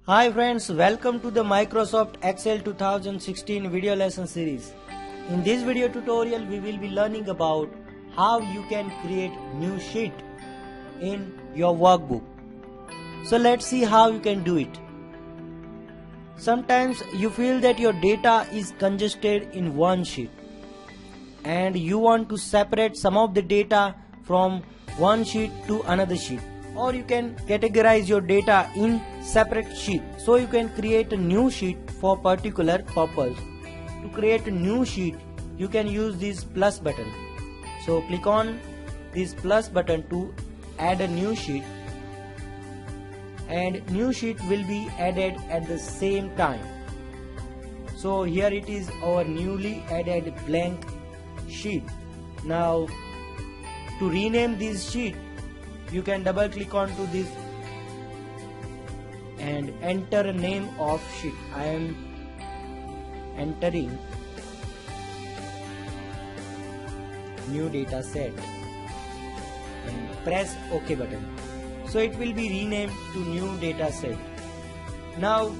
Hi friends, welcome to the Microsoft Excel 2016 video lesson series. In this video tutorial we will be learning about how you can create new sheet in your workbook. So let's see how you can do it. Sometimes you feel that your data is congested in one sheet and you want to separate some of the data from one sheet to another sheet, or you can categorize your data in separate sheet. So you can create a new sheet for particular purpose. To create a new sheet you can use this plus button. So click on this plus button to add a new sheet, and new sheet will be added at the same time. So here it is, our newly added blank sheet. Now to rename this sheet you can double click onto this and enter a name of sheet. I am entering new data set and press OK button. So it will be renamed to new data set. Now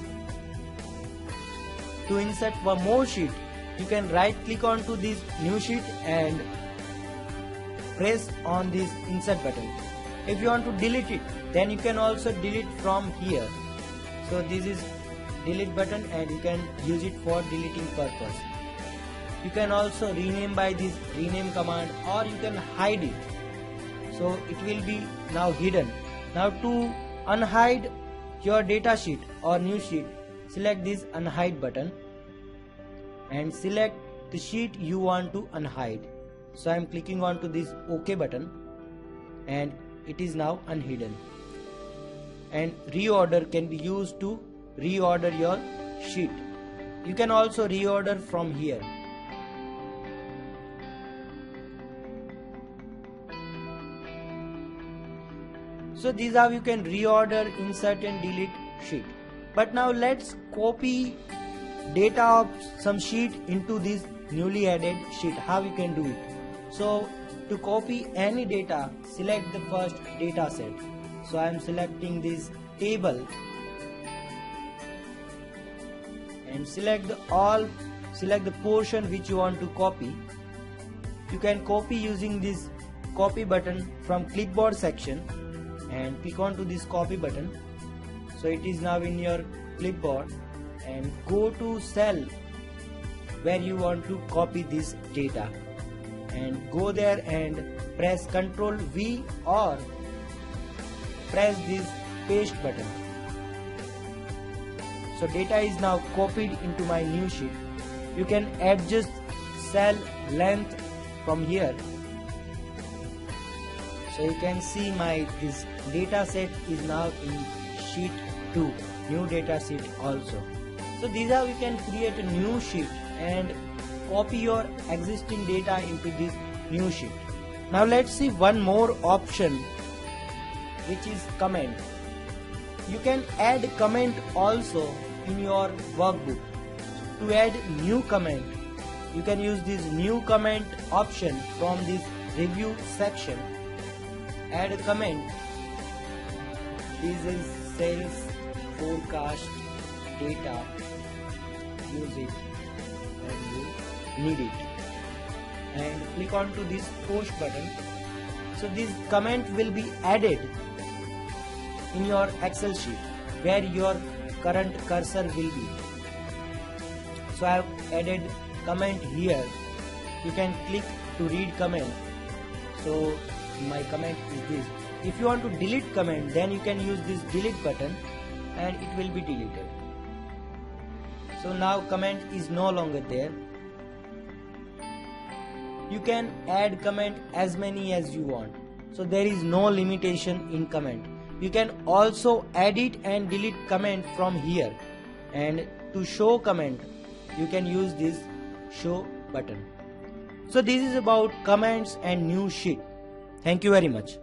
to insert one more sheet you can right click onto this new sheet and press on this insert button. If you want to delete it, then you can also delete from here. So this is delete button and you can use it for deleting purpose. You can also rename by this rename command, or you can hide it. So it will be now hidden. Now to unhide your data sheet or new sheet, select this unhide button and select the sheet you want to unhide. So I am clicking onto this OK button and it is now unhidden. And reorder can be used to reorder your sheet. You can also reorder from here. So this is how you can reorder, insert and delete sheet. But now let's copy data of some sheet into this newly added sheet. How you can do it? So to copy any data, select the first data set. So I am selecting this table and select the portion which you want to copy. You can copy using this copy button from clipboard section and click onto this copy button. So it is now in your clipboard, and go to cell where you want to copy this data and go there and press Ctrl V or press this paste button. So data is now copied into my new sheet. You can adjust cell length from here. So you can see this data set is now in sheet 2, new data sheet also. So these are, we can create a new sheet and copy your existing data into this new sheet. Now let's see one more option, which is comment. You can add comment also in your workbook. To add new comment, you can use this new comment option from this review section. Add a comment. This is sales forecast data. Use it and you need it, and click on to this post button. So this comment will be added in your Excel sheet where your current cursor will be. So I have added comment here. You can click to read comment. So my comment is this. If you want to delete comment, then you can use this delete button and it will be deleted. So now comment is no longer there. You can add comment as many as you want. So there is no limitation in comment. You can also edit and delete comment from here. And to show comment, you can use this show button. So this is about comments and new sheet. Thank you very much.